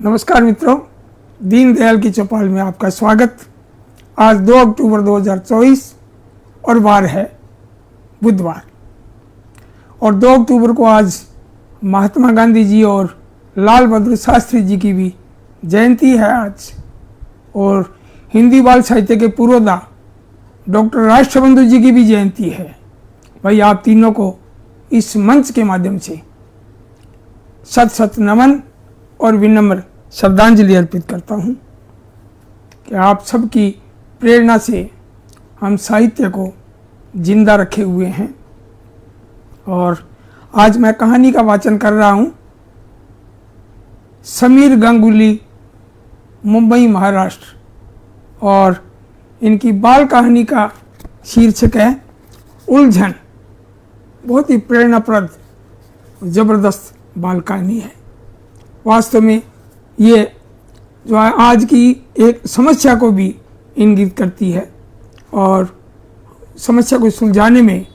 नमस्कार मित्रों, दीनदयाल की चौपाल में आपका स्वागत। आज 2 अक्टूबर 2024 और वार है बुधवार। और 2 अक्टूबर को आज महात्मा गांधी जी और लाल बहादुर शास्त्री जी की भी जयंती है आज। और हिंदी बाल साहित्य के पुरोधा डॉक्टर राष्ट्रबंधु जी की भी जयंती है। भाई आप तीनों को इस मंच के माध्यम से सत सत नमन और विनम्र श्रद्धांजलि अर्पित करता हूँ कि आप सबकी प्रेरणा से हम साहित्य को जिंदा रखे हुए हैं। और आज मैं कहानी का वाचन कर रहा हूँ। समीर गांगुली, मुंबई महाराष्ट्र, और इनकी बाल कहानी का शीर्षक है उलझन। बहुत ही प्रेरणाप्रद जबरदस्त बाल कहानी है। वास्तव में ये जो है आज की एक समस्या को भी इंगित करती है और समस्या को सुलझाने में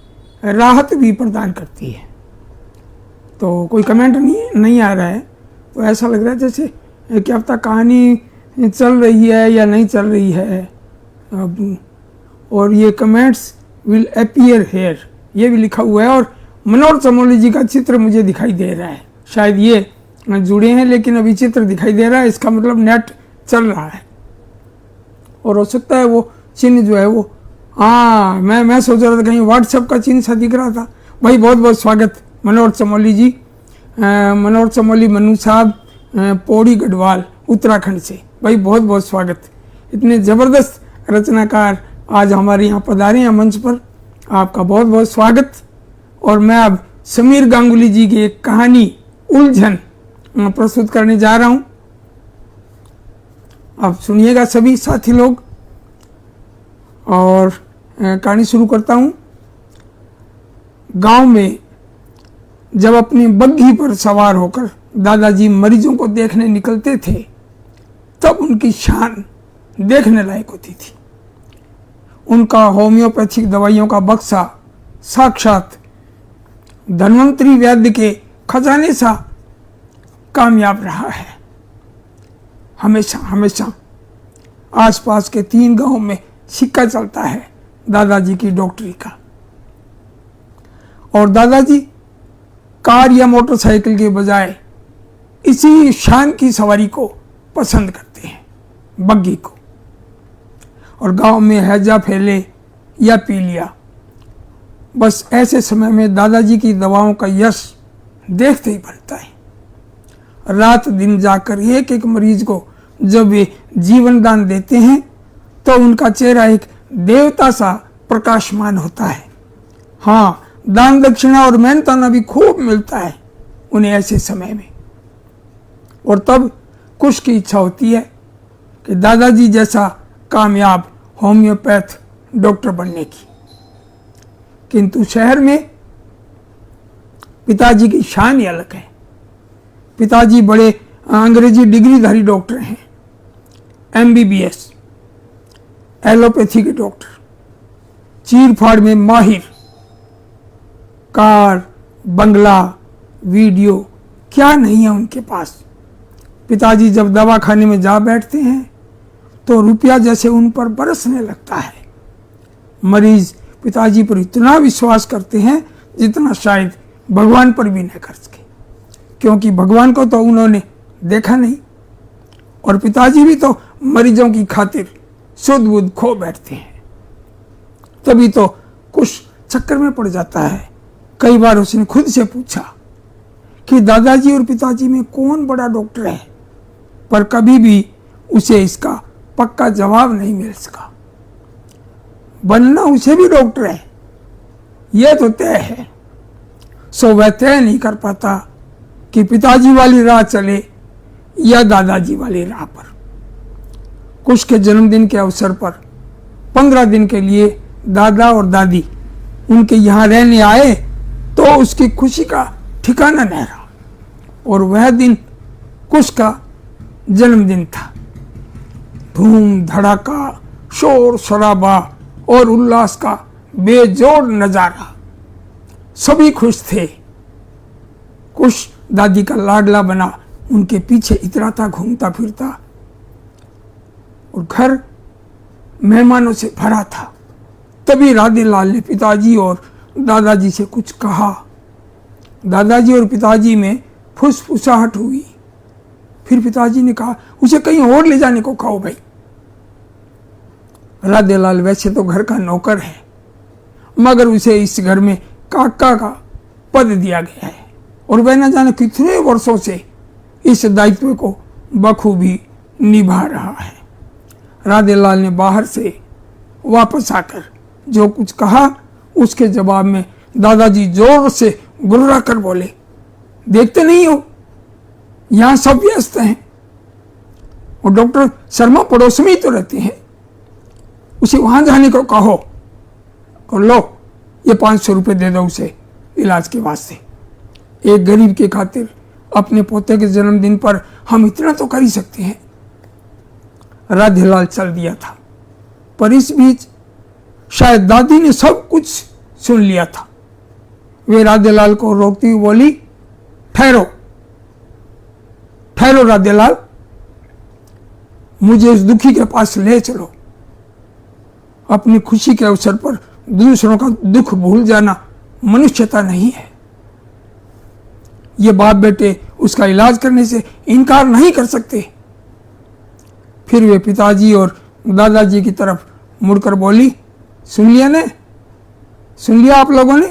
राहत भी प्रदान करती है। तो कोई कमेंट नहीं आ रहा है, तो ऐसा लग रहा है जैसे क्या पता कहानी चल रही है या नहीं चल रही है। और ये कमेंट्स विल अपीयर हेयर, ये भी लिखा हुआ है। और मनोहर चमोली जी का चित्र मुझे दिखाई दे रहा है। शायद ये जुड़े हैं लेकिन अभी चित्र दिखाई दे रहा है, इसका मतलब नेट चल रहा है। और हो सकता है वो चिन्ह जो है वो, हाँ मैं सोच रहा था कहीं व्हाट्सएप का चिन्ह सा दिख रहा था। भाई बहुत बहुत स्वागत मनोहर चमोली जी। मनोहर चमोली मनु साहब, पौड़ी गढ़वाल उत्तराखंड से, भाई बहुत बहुत स्वागत। इतने ज़बरदस्त रचनाकार आज हमारे यहाँ पधारे हैं मंच पर, आपका बहुत बहुत स्वागत। और मैं अब समीर गांगुली जी की एक कहानी उलझन प्रस्तुत करने जा रहा हूं। अब सुनिएगा सभी साथी लोग। और कहानी शुरू करता हूं। गांव में जब अपनी बग्घी पर सवार होकर दादाजी मरीजों को देखने निकलते थे, तब उनकी शान देखने लायक होती थी। उनका होम्योपैथिक दवाइयों का बक्सा साक्षात धन्वंतरी वैद्य के खजाने सा कामयाब रहा है। हमेशा हमेशा आसपास के 3 गांवों में सिक्का चलता है दादाजी की डॉक्टरी का। और दादाजी कार या मोटरसाइकिल के बजाय इसी शान की सवारी को पसंद करते हैं, बग्घी को। और गांव में हैजा फैले या पी लिया, बस ऐसे समय में दादाजी की दवाओं का यश देखते ही बनता है। रात दिन जाकर एक एक मरीज को जब वे जीवन दान देते हैं तो उनका चेहरा एक देवता सा प्रकाशमान होता है। हाँ, दान दक्षिणा और मेहनताना भी खूब मिलता है उन्हें ऐसे समय में। और तब कुछ की इच्छा होती है कि दादाजी जैसा कामयाब होम्योपैथ डॉक्टर बनने की। किंतु शहर में पिताजी की शान ही अलग है। पिताजी बड़े अंग्रेजी डिग्रीधारी डॉक्टर हैं, MBBS, एलोपैथी के डॉक्टर, चीर फाड़ में माहिर। कार, बंगला, वीडियो क्या नहीं है उनके पास। पिताजी जब दवा खाने में जा बैठते हैं तो रुपया जैसे उन पर बरसने लगता है। मरीज पिताजी पर इतना विश्वास करते हैं जितना शायद भगवान पर भी न कर सके, क्योंकि भगवान को तो उन्होंने देखा नहीं। और पिताजी भी तो मरीजों की खातिर सुध बुध खो बैठते हैं। तभी तो कुछ चक्कर में पड़ जाता है। कई बार उसने खुद से पूछा कि दादाजी और पिताजी में कौन बड़ा डॉक्टर है, पर कभी भी उसे इसका पक्का जवाब नहीं मिल सका। बनना उसे भी डॉक्टर है यह तो तय है, सो वह तय नहीं कर पाता कि पिताजी वाली राह चले या दादाजी वाली राह पर। कुछ के जन्मदिन के अवसर पर 15 दिन के लिए दादा और दादी उनके यहाँ रहने आए तो उसकी खुशी का ठिकाना न रहा। और वह दिन कुछ का जन्मदिन था। धूम धड़ाका, शोर शराबा और उल्लास का बेजोड़ नजारा। सभी खुश थे। कुछ दादी का लाडला बना उनके पीछे इतराता घूमता फिरता, और घर मेहमानों से भरा था। तभी राधेलाल ने पिताजी और दादाजी से कुछ कहा। दादाजी और पिताजी में फुसफुसाहट हुई। फिर पिताजी ने कहा, उसे कहीं और ले जाने को कहो भाई। राधेलाल वैसे तो घर का नौकर है, मगर उसे इस घर में काका का पद दिया गया है और वह न जाने कितने वर्षों से इस दायित्व को बखूबी निभा रहा है। राधेलाल ने बाहर से वापस आकर जो कुछ कहा, उसके जवाब में दादाजी जोर से गुर्रा कर बोले, देखते नहीं हो यहां सब व्यस्त हैं और डॉक्टर शर्मा पड़ोस में ही तो रहते हैं, उसे वहां जाने को कहो और लो ये 500 रुपये दे दो उसे इलाज के वास्ते। एक गरीब के खातिर अपने पोते के जन्मदिन पर हम इतना तो कर ही सकते हैं। राधेलाल चल दिया था, पर इस बीच शायद दादी ने सब कुछ सुन लिया था। वे राधेलाल को रोकती हुई बोली, ठहरो ठहरो राधेलाल, मुझे इस दुखी के पास ले चलो। अपनी खुशी के अवसर पर दूसरों का दुख भूल जाना मनुष्यता नहीं है। ये बाप बेटे उसका इलाज करने से इनकार नहीं कर सकते। फिर वे पिताजी और दादाजी की तरफ मुड़कर बोली, सुन लिया ने, सुन लिया आप लोगों ने?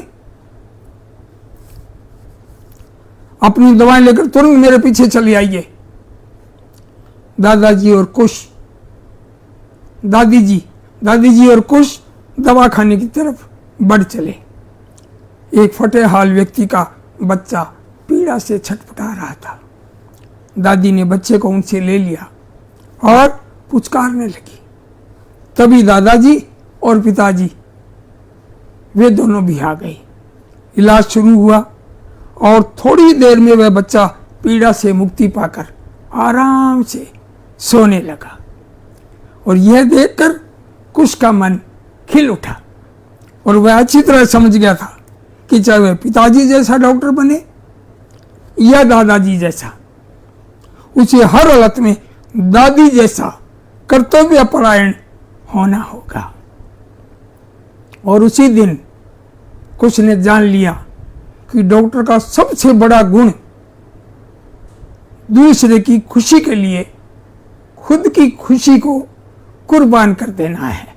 अपनी दवाएं लेकर तुरंत मेरे पीछे चली आइए। दादाजी और कुश दवाखाने की तरफ बढ़ चले। एक फटे हाल व्यक्ति का बच्चा पीड़ा से छटपटा रहा था। दादी ने बच्चे को उनसे ले लिया और पुचकारने लगी। तभी दादाजी और पिताजी वे दोनों भी आ गए। इलाज शुरू हुआ और थोड़ी देर में वह बच्चा पीड़ा से मुक्ति पाकर आराम से सोने लगा। और यह देखकर कुश का मन खिल उठा और वह अच्छी तरह समझ गया था कि चाहे वह पिताजी जैसा डॉक्टर बने या दादाजी जैसा, उसे हर हालत में दादी जैसा कर्तव्यपरायण होना होगा। और उसी दिन कुश ने जान लिया कि डॉक्टर का सबसे बड़ा गुण दूसरे की खुशी के लिए खुद की खुशी को कुर्बान कर देना है।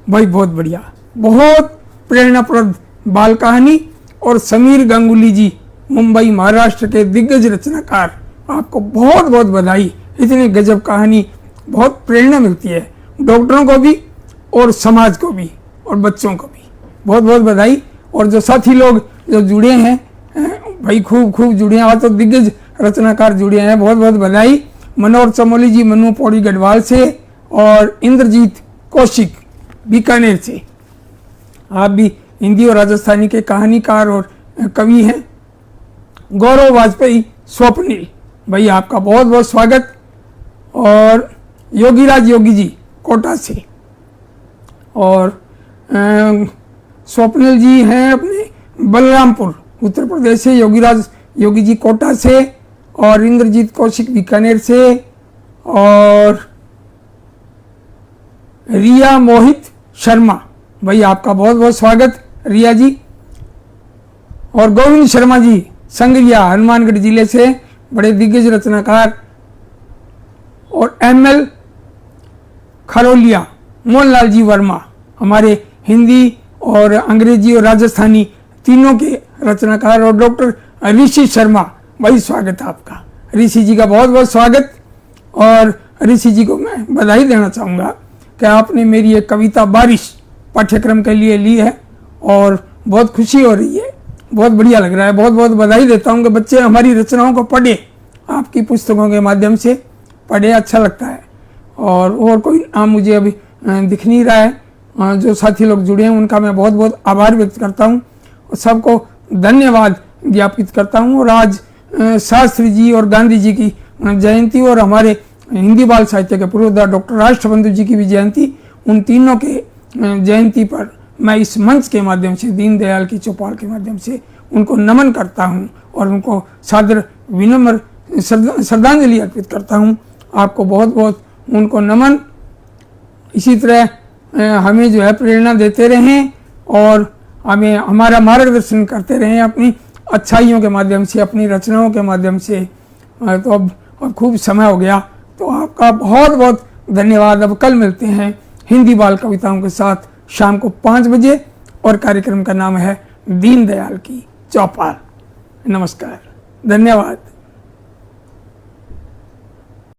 भाई बहुत बढ़िया, बहुत प्रेरणाप्रद बाल कहानी। और समीर गांगुली जी, मुंबई महाराष्ट्र के दिग्गज रचनाकार, आपको बहुत बहुत बधाई। इतनी गजब कहानी, बहुत प्रेरणा मिलती है डॉक्टरों को भी और समाज को भी और बच्चों को भी। बहुत बहुत बधाई। और जो साथी लोग जो जुड़े हैं भाई, खूब जुड़े हैं, और तो दिग्गज रचनाकार जुड़े हैं, बहुत बहुत बधाई। मनोहर चमोली जी मनु पौड़ी गढ़वाल से और इंद्रजीत कौशिक बीकानेर से। आप भी हिंदी और राजस्थानी के कहानीकार और कवि हैं। गौरव वाजपेयी स्वप्निल भाई, आपका बहुत बहुत स्वागत। और योगीराज योगी जी कोटा से, और स्वप्निल जी हैं अपने बलरामपुर उत्तर प्रदेश से, योगीराज योगी जी कोटा से, और इंद्रजीत कौशिक बीकानेर से, और रिया मोहित शर्मा भाई, आपका बहुत बहुत स्वागत रिया जी। और गोविंद शर्मा जी संगरिया हनुमानगढ़ जिले से, बड़े दिग्गज रचनाकार। और एमएल खरोलिया, मोहनलाल जी वर्मा, हमारे हिंदी और अंग्रेजी और राजस्थानी तीनों के रचनाकार। और डॉक्टर ऋषि शर्मा भाई, स्वागत है आपका। ऋषि जी का बहुत बहुत स्वागत। और ऋषि जी को मैं बधाई देना चाहूँगा कि आपने मेरी एक कविता बारिश पाठ्यक्रम के लिए ली है और बहुत खुशी हो रही है, बहुत बढ़िया लग रहा है। बहुत बहुत बधाई देता हूँ कि बच्चे हमारी रचनाओं को पढ़े, आपकी पुस्तकों के माध्यम से पढ़े, अच्छा लगता है। और कोई नाम मुझे अभी दिख नहीं रहा है। जो साथी लोग जुड़े हैं उनका मैं बहुत बहुत आभार व्यक्त करता हूँ और सबको धन्यवाद ज्ञापित करता हूँ। और आज शास्त्री जी और गांधी जी की जयंती और हमारे हिंदी बाल साहित्य के पूर्वोद्धार डॉक्टर राष्ट्रबंधु जी की भी जयंती, उन तीनों के जयंती पर मैं इस मंच के माध्यम से, दीनदयाल की चौपाल के माध्यम से उनको नमन करता हूँ और उनको सादर विनम्र श्रद्धांजलि अर्पित करता हूँ। आपको बहुत बहुत उनको नमन। इसी तरह हमें जो है प्रेरणा देते रहें और हमें हमारा मार्गदर्शन करते रहें अपनी अच्छाइयों के माध्यम से, अपनी रचनाओं के माध्यम से। तो अब खूब समय हो गया, तो आपका बहुत बहुत धन्यवाद। अब कल मिलते हैं हिंदी बाल कविताओं के साथ शाम को 5 बजे, और कार्यक्रम का नाम है दीनदयाल की चौपाल। नमस्कार, धन्यवाद।